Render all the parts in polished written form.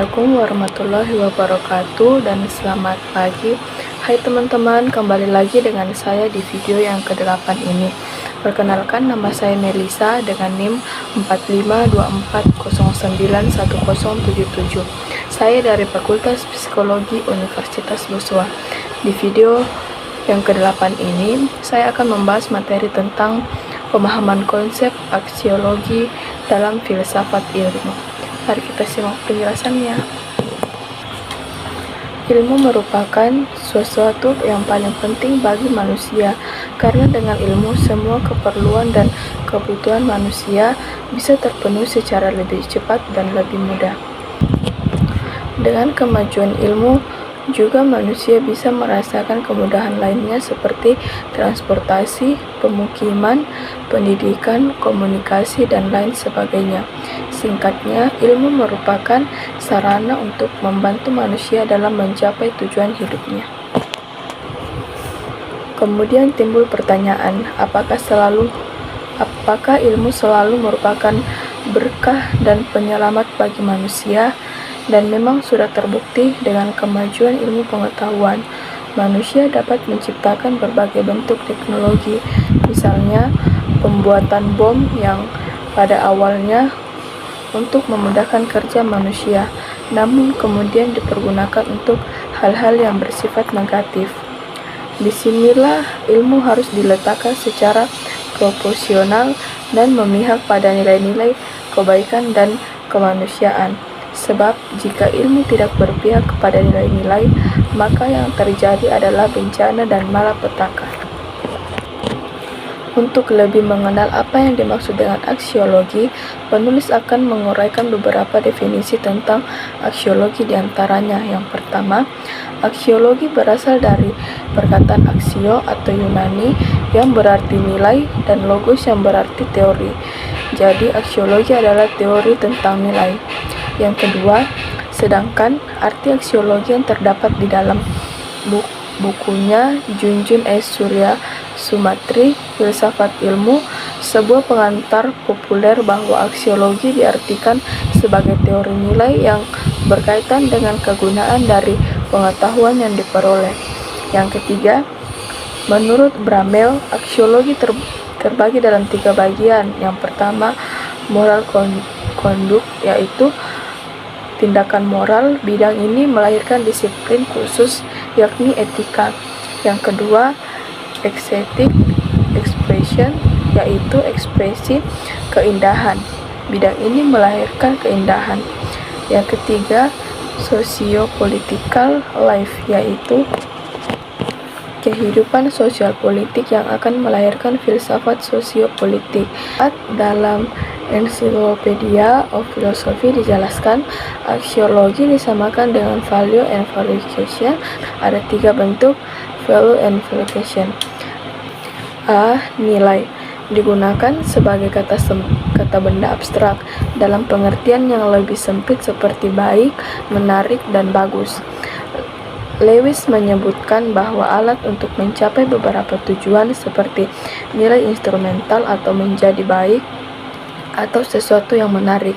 Assalamualaikum warahmatullahi wabarakatuh dan selamat pagi. Hai teman-teman, kembali lagi dengan saya di video yang ke-8 ini. Perkenalkan, nama saya Melisa dengan NIM 4524091077. Saya dari Fakultas Psikologi Universitas Boswa. Di video yang ke-8 ini, saya akan membahas materi tentang pemahaman konsep aksiologi dalam filsafat ilmu. Mari kita simak penjelasannya. Ilmu merupakan sesuatu yang paling penting bagi manusia, karena dengan ilmu semua keperluan dan kebutuhan manusia bisa terpenuhi secara lebih cepat dan lebih mudah. Dengan kemajuan ilmu, juga manusia bisa merasakan kemudahan lainnya seperti transportasi, pemukiman, pendidikan, komunikasi, dan lain sebagainya. Singkatnya, ilmu merupakan sarana untuk membantu manusia dalam mencapai tujuan hidupnya. Kemudian timbul pertanyaan, apakah ilmu selalu merupakan berkah dan penyelamat bagi manusia? Dan memang sudah terbukti dengan kemajuan ilmu pengetahuan, manusia dapat menciptakan berbagai bentuk teknologi, misalnya pembuatan bom yang pada awalnya untuk memudahkan kerja manusia, namun kemudian dipergunakan untuk hal-hal yang bersifat negatif. Disinilah ilmu harus diletakkan secara proporsional dan memihak pada nilai-nilai kebaikan dan kemanusiaan. Sebab jika ilmu tidak berpihak kepada nilai-nilai, maka yang terjadi adalah bencana dan malapetaka. Untuk lebih mengenal apa yang dimaksud dengan aksiologi, penulis akan menguraikan beberapa definisi tentang aksiologi diantaranya. Yang pertama, aksiologi berasal dari perkataan aksio atau Yunani yang berarti nilai dan logos yang berarti teori. Jadi aksiologi adalah teori tentang nilai. Yang kedua, sedangkan arti aksiologi yang terdapat di dalam bukunya Junjun S. Surya Sumantri, Filsafat Ilmu, sebuah pengantar populer bahwa aksiologi diartikan sebagai teori nilai yang berkaitan dengan kegunaan dari pengetahuan yang diperoleh. Yang ketiga, menurut Bramel, aksiologi terbagi dalam 3 bagian. Yang pertama, moral konduk, yaitu tindakan moral. Bidang ini melahirkan disiplin khusus, yakni etika. Yang kedua, aesthetic expression, yaitu ekspresi keindahan. Bidang ini melahirkan keindahan. Yang ketiga, socio-political life, yaitu kehidupan sosial politik yang akan melahirkan filsafat sosiopolitik. Dalam Encyclopedia of Philosophy dijelaskan, aksiologi disamakan dengan value and valuation. Ada 3 bentuk value and valuation. A. Nilai digunakan sebagai kata benda abstrak dalam pengertian yang lebih sempit seperti baik, menarik, dan bagus. Lewis menyebutkan bahwa alat untuk mencapai beberapa tujuan seperti nilai instrumental atau menjadi baik atau sesuatu yang menarik,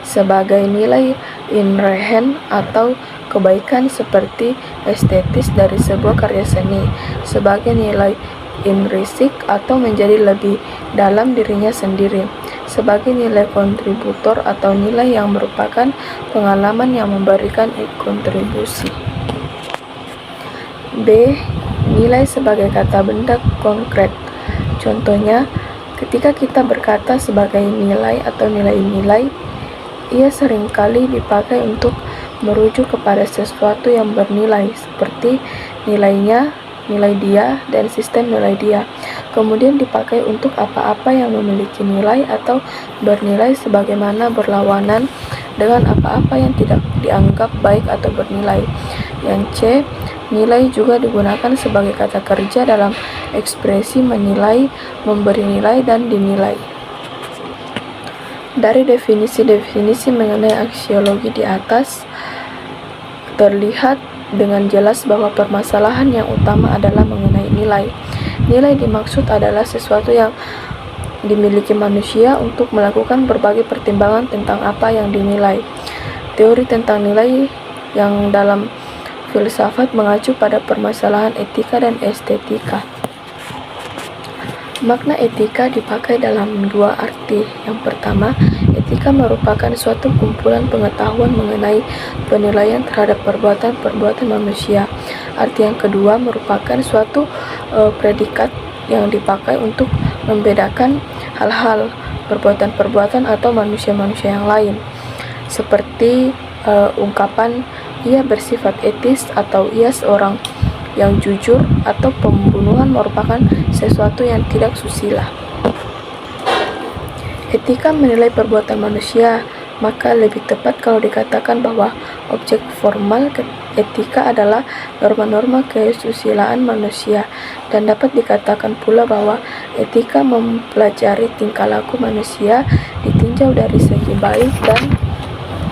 sebagai nilai inherent atau kebaikan seperti estetis dari sebuah karya seni, sebagai nilai intrinsic atau menjadi lebih dalam dirinya sendiri, sebagai nilai kontributor atau nilai yang merupakan pengalaman yang memberikan kontribusi. B. Nilai sebagai kata benda konkret. Contohnya, ketika kita berkata sebagai nilai atau nilai-nilai, ia seringkali dipakai untuk merujuk kepada sesuatu yang bernilai, seperti nilainya, nilai dia, dan sistem nilai dia. Kemudian dipakai untuk apa-apa yang memiliki nilai atau bernilai sebagaimana berlawanan dengan apa-apa yang tidak dianggap baik atau bernilai. Yang C. Nilai juga digunakan sebagai kata kerja dalam ekspresi menilai, memberi nilai, dan dinilai. Dari definisi-definisi mengenai aksiologi di atas, terlihat dengan jelas bahwa permasalahan yang utama adalah mengenai nilai. Nilai dimaksud adalah sesuatu yang dimiliki manusia untuk melakukan berbagai pertimbangan tentang apa yang dinilai. teori tentang nilai yang dalam filsafat mengacu pada permasalahan etika dan estetika. Makna etika dipakai dalam dua arti. Yang pertama, etika merupakan suatu kumpulan pengetahuan mengenai penilaian terhadap perbuatan-perbuatan manusia. Arti yang kedua merupakan suatu predikat yang dipakai untuk membedakan hal-hal, perbuatan-perbuatan atau manusia-manusia yang lain. Seperti ungkapan ia bersifat etis atau ia seorang yang jujur, atau pembunuhan merupakan sesuatu yang tidak susila. Etika menilai perbuatan manusia, maka lebih tepat kalau dikatakan bahwa objek formal etika adalah norma-norma kesusilaan manusia, dan dapat dikatakan pula bahwa etika mempelajari tingkah laku manusia ditinjau dari segi baik dan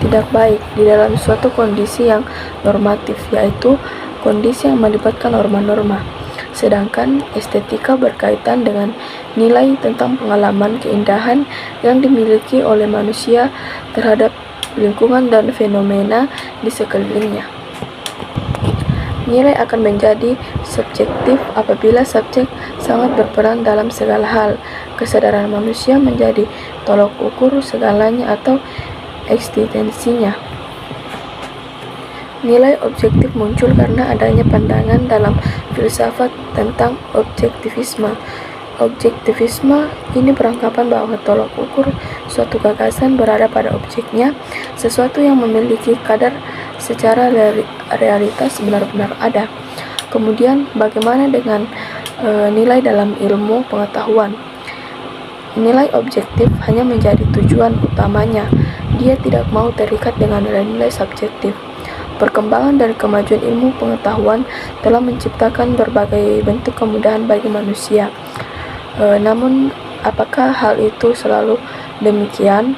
tidak baik di dalam suatu kondisi yang normatif, yaitu kondisi yang melibatkan norma-norma. Sedangkan estetika berkaitan dengan nilai tentang pengalaman keindahan yang dimiliki oleh manusia terhadap lingkungan dan fenomena di sekelilingnya. Nilai akan menjadi subjektif apabila subjek sangat berperan dalam segala hal. Kesadaran manusia menjadi tolok ukur segalanya atau eksistensinya. Nilai objektif muncul karena adanya pandangan dalam filsafat tentang objektivisme. Objektivisme ini beranggapan bahwa tolok ukur suatu gagasan berada pada objeknya, sesuatu yang memiliki kadar secara realitas benar-benar ada. Kemudian bagaimana dengan nilai dalam ilmu pengetahuan? Nilai objektif hanya menjadi tujuan utamanya. Dia tidak mau terikat dengan nilai-nilai subjektif. Perkembangan dan kemajuan ilmu pengetahuan telah menciptakan berbagai bentuk kemudahan bagi manusia. Namun, apakah hal itu selalu demikian?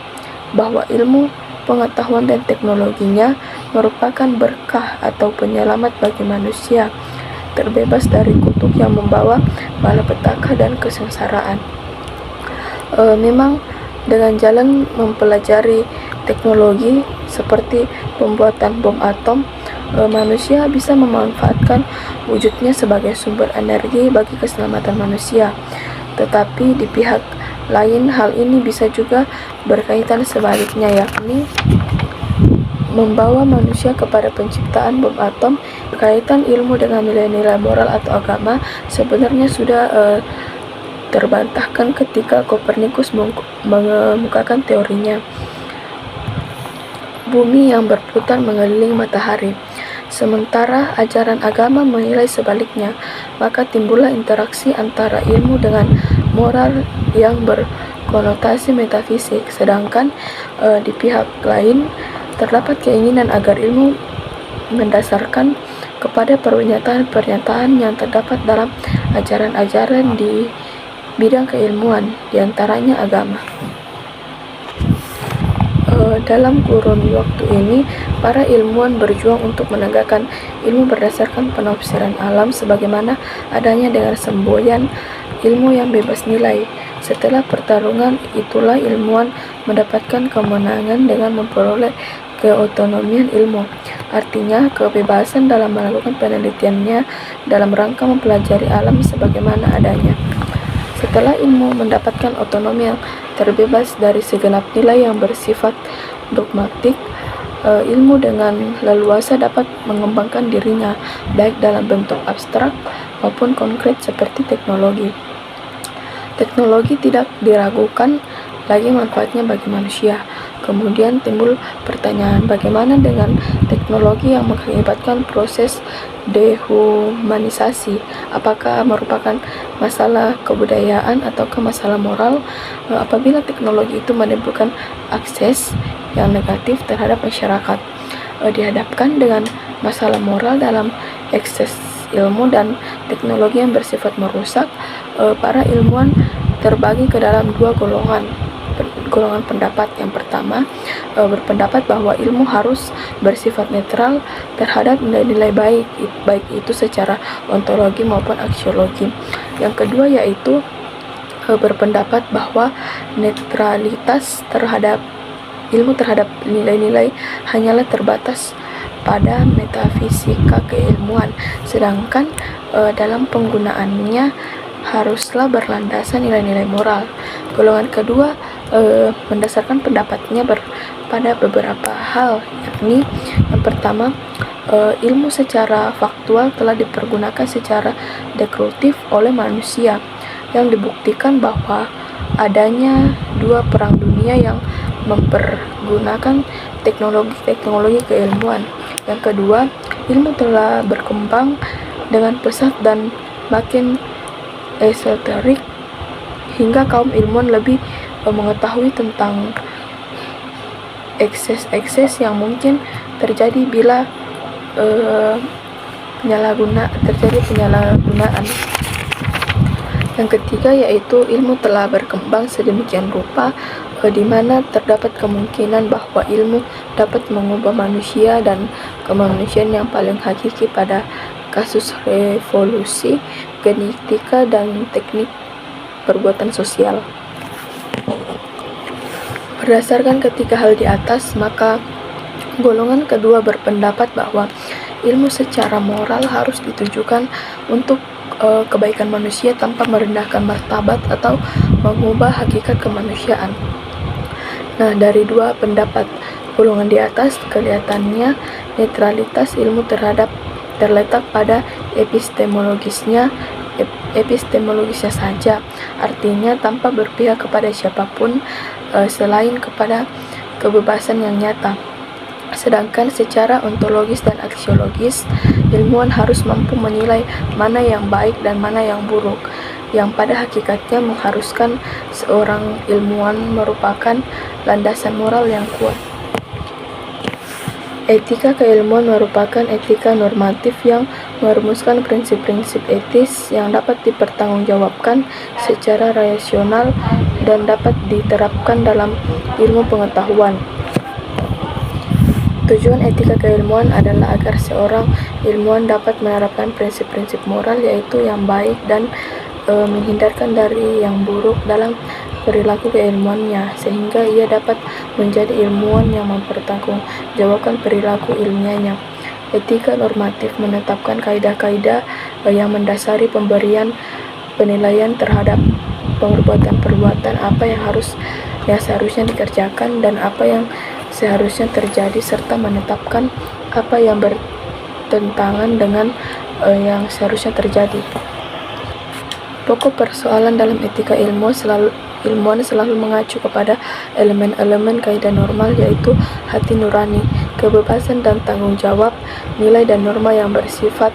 Bahwa ilmu pengetahuan dan teknologinya merupakan berkah atau penyelamat bagi manusia, terbebas dari kutuk yang membawa malapetaka dan kesengsaraan. Memang dengan jalan mempelajari teknologi seperti pembuatan bom atom, manusia bisa memanfaatkan wujudnya sebagai sumber energi bagi keselamatan manusia. Tetapi di pihak lain hal ini bisa juga berkaitan sebaliknya, yakni membawa manusia kepada penciptaan bom atom. Berkaitan ilmu dengan nilai-nilai moral atau agama sebenarnya sudah terbantahkan ketika Kopernikus mengemukakan teorinya bumi yang berputar mengelilingi matahari. Sementara ajaran agama menilai sebaliknya, maka timbullah interaksi antara ilmu dengan moral yang berkonotasi metafisik. Sedangkan di pihak lain terdapat keinginan agar ilmu mendasarkan kepada pernyataan-pernyataan yang terdapat dalam ajaran-ajaran di bidang keilmuan, diantaranya agama. Dalam kurun waktu ini, para ilmuwan berjuang untuk menegakkan ilmu berdasarkan penafsiran alam sebagaimana adanya dengan semboyan ilmu yang bebas nilai. Setelah pertarungan itulah ilmuwan mendapatkan kemenangan dengan memperoleh keotonomian ilmu. Artinya, kebebasan dalam melakukan penelitiannya dalam rangka mempelajari alam sebagaimana adanya. Setelah ilmu mendapatkan otonomi yang terbebas dari segenap nilai yang bersifat dogmatik, ilmu dengan leluasa dapat mengembangkan dirinya, baik dalam bentuk abstrak maupun konkret seperti teknologi. Teknologi tidak diragukan lagi manfaatnya bagi manusia. Kemudian timbul pertanyaan, bagaimana dengan teknologi yang mengakibatkan proses dehumanisasi? Apakah merupakan masalah kebudayaan atau masalah moral? Apabila teknologi itu menimbulkan akses yang negatif terhadap masyarakat, dihadapkan dengan masalah moral dalam akses ilmu dan teknologi yang bersifat merusak, para ilmuwan terbagi ke dalam dua golongan pendapat. Yang pertama, berpendapat bahwa ilmu harus bersifat netral terhadap nilai-nilai baik itu secara ontologi maupun aksiologi. Yang kedua yaitu berpendapat bahwa netralitas terhadap ilmu terhadap nilai-nilai hanyalah terbatas pada metafisika keilmuan, sedangkan dalam penggunaannya haruslah berlandasan nilai-nilai moral. Golongan kedua mendasarkan pendapatnya pada beberapa hal, yakni yang pertama, ilmu secara faktual telah dipergunakan secara destruktif oleh manusia, yang dibuktikan bahwa adanya dua perang dunia yang mempergunakan teknologi keilmuan. Yang kedua, ilmu telah berkembang dengan pesat dan makin esoterik hingga kaum ilmuwan lebih mengetahui tentang ekses-ekses yang mungkin terjadi bila terjadi penyalahgunaan. Yang ketiga yaitu ilmu telah berkembang sedemikian rupa di mana terdapat kemungkinan bahwa ilmu dapat mengubah manusia dan kemanusiaan yang paling hakiki pada kasus revolusi, genetika, dan teknik perbuatan sosial. Berdasarkan ketiga hal di atas, maka golongan kedua berpendapat bahwa ilmu secara moral harus ditujukan untuk kebaikan manusia tanpa merendahkan martabat atau mengubah hakikat kemanusiaan. Nah, dari dua pendapat golongan di atas, kelihatannya netralitas ilmu terletak pada epistemologisnya saja, artinya tanpa berpihak kepada siapapun selain kepada kebebasan yang nyata. Sedangkan secara ontologis dan aksiologis, ilmuwan harus mampu menilai mana yang baik dan mana yang buruk, yang pada hakikatnya mengharuskan seorang ilmuwan merupakan landasan moral yang kuat. Etika keilmuan merupakan etika normatif yang merumuskan prinsip-prinsip etis yang dapat dipertanggungjawabkan secara rasional dan dapat diterapkan dalam ilmu pengetahuan. Tujuan etika keilmuan adalah agar seorang ilmuwan dapat menerapkan prinsip-prinsip moral, yaitu yang baik, dan menghindarkan dari yang buruk dalam perilaku keilmuannya, sehingga ia dapat menjadi ilmuwan yang mempertanggungjawabkan perilaku ilmiahnya. Etika normatif menetapkan kaidah-kaidah yang mendasari pemberian penilaian terhadap perbuatan-perbuatan apa yang seharusnya dikerjakan dan apa yang seharusnya terjadi, serta menetapkan apa yang bertentangan dengan yang seharusnya terjadi. Pokok persoalan dalam etika ilmuwan selalu mengacu kepada elemen-elemen kaidah normal, yaitu hati nurani, kebebasan dan tanggung jawab, nilai dan norma yang bersifat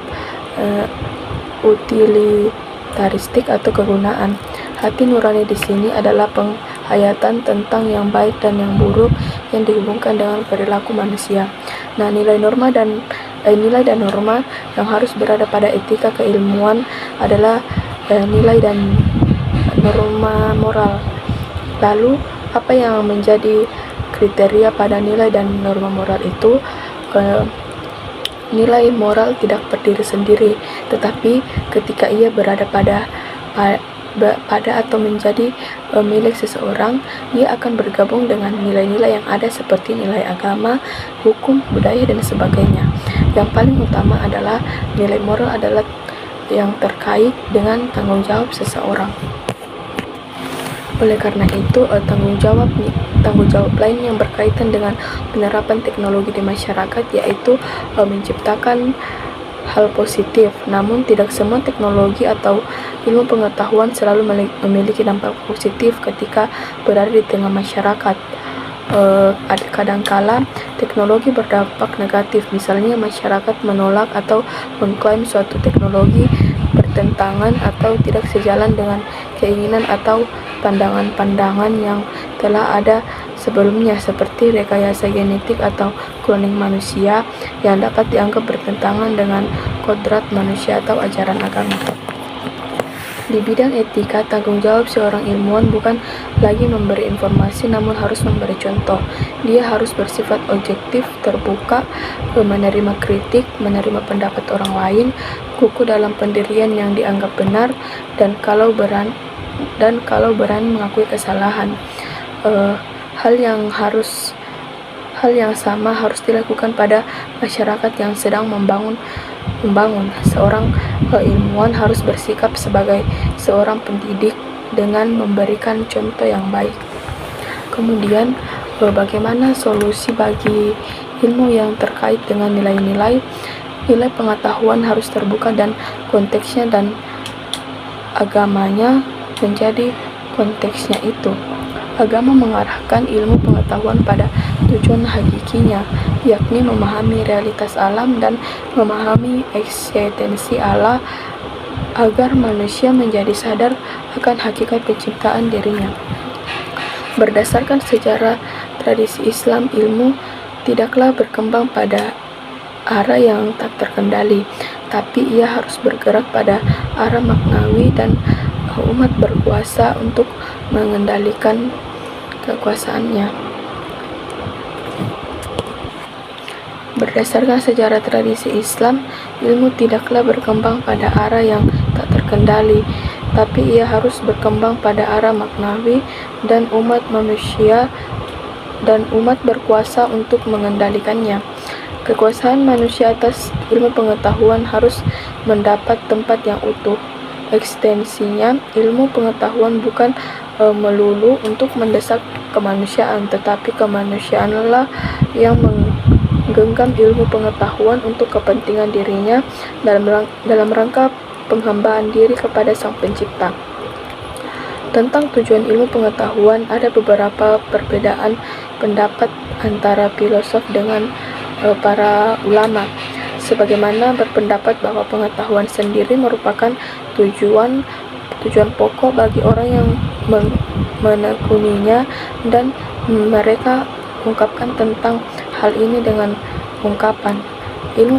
utilitaristik atau kegunaan. Hati nurani di sini adalah penghayatan tentang yang baik dan yang buruk yang dihubungkan dengan perilaku manusia. Nah, nilai dan norma yang harus berada pada etika keilmuan adalah nilai dan norma moral. Lalu, apa yang menjadi kriteria pada nilai dan norma moral itu? Nilai moral tidak berdiri sendiri, tetapi ketika ia berada pada atau menjadi milik seseorang, ia akan bergabung dengan nilai-nilai yang ada seperti nilai agama, hukum, budaya, dan sebagainya. Yang paling utama adalah nilai moral adalah yang terkait dengan tanggung jawab seseorang. Oleh karena itu, tanggung jawab lain yang berkaitan dengan penerapan teknologi di masyarakat yaitu menciptakan hal positif. Namun tidak semua teknologi atau ilmu pengetahuan selalu memiliki dampak positif ketika berada di tengah masyarakat. Kadangkala teknologi berdampak negatif, misalnya masyarakat menolak atau mengklaim suatu teknologi bertentangan atau tidak sejalan dengan keinginan atau pandangan-pandangan yang telah ada sebelumnya, seperti rekayasa genetik atau cloning manusia yang dapat dianggap bertentangan dengan kodrat manusia atau ajaran agama. Di bidang etika, tanggung jawab seorang ilmuwan bukan lagi memberi informasi, namun harus memberi contoh. Dia harus bersifat objektif, terbuka, menerima kritik, menerima pendapat orang lain, kukuh dalam pendirian yang dianggap benar, dan kalau berani mengakui kesalahan. Hal yang harus Hal yang sama harus dilakukan pada masyarakat yang sedang membangun. Seorang ilmuwan harus bersikap sebagai seorang pendidik dengan memberikan contoh yang baik. Kemudian, bagaimana solusi bagi ilmu yang terkait dengan nilai-nilai? Nilai pengetahuan harus terbuka dan konteksnya dan agamanya menjadi konteksnya itu. Agama mengarahkan ilmu pengetahuan pada tujuan hakikinya, yakni memahami realitas alam dan memahami eksistensi Allah agar manusia menjadi sadar akan hakikat penciptaan dirinya. Berdasarkan sejarah tradisi Islam, ilmu tidaklah berkembang pada arah yang tak terkendali, tapi ia harus bergerak pada arah maknawi dan umat berkuasa untuk mengendalikan kekuasaannya. Berdasarkan sejarah tradisi Islam, ilmu tidaklah berkembang pada arah yang tak terkendali, tapi ia harus berkembang pada arah maknawi dan umat berkuasa untuk mengendalikannya. Kekuasaan manusia atas ilmu pengetahuan harus mendapat tempat yang utuh. Ekstensinya, ilmu pengetahuan bukan melulu untuk mendesak kemanusiaan, tetapi kemanusiaanlah yang menggenggam ilmu pengetahuan untuk kepentingan dirinya dalam rangka penghambaan diri kepada Sang Pencipta. Tentang tujuan ilmu pengetahuan, ada beberapa perbedaan pendapat antara filosof dengan para ulama. Sebagaimana berpendapat bahwa pengetahuan sendiri merupakan tujuan pokok bagi orang yang menekuninya, dan mereka mengungkapkan tentang hal ini dengan ungkapan ilmu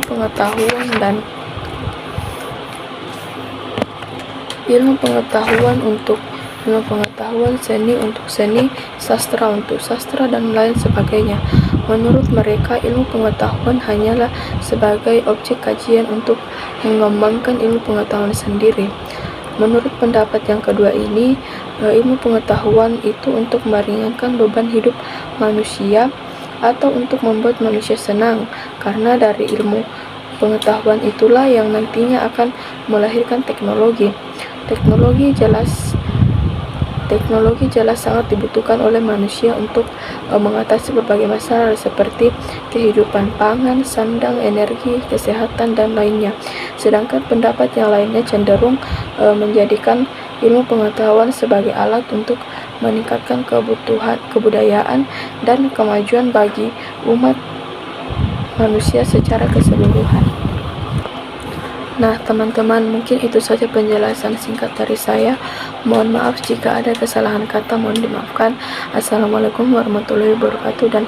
pengetahuan untuk ilmu pengetahuan, seni untuk seni, sastra untuk sastra, dan lain sebagainya. Menurut mereka, ilmu pengetahuan hanyalah sebagai objek kajian untuk mengembangkan ilmu pengetahuan sendiri. Menurut pendapat yang kedua ini, ilmu pengetahuan itu untuk meringankan beban hidup manusia atau untuk membuat manusia senang, karena dari ilmu pengetahuan itulah yang nantinya akan melahirkan teknologi. Teknologi jelas sangat dibutuhkan oleh manusia untuk mengatasi berbagai masalah seperti kehidupan pangan, sandang, energi, kesehatan, dan lainnya. Sedangkan pendapat yang lainnya cenderung menjadikan ilmu pengetahuan sebagai alat untuk meningkatkan kebudayaan dan kemajuan bagi umat manusia secara keseluruhan. Nah, teman-teman, mungkin itu saja penjelasan singkat dari saya. Mohon maaf jika ada kesalahan kata, mohon dimaafkan. Assalamualaikum warahmatullahi wabarakatuh, dan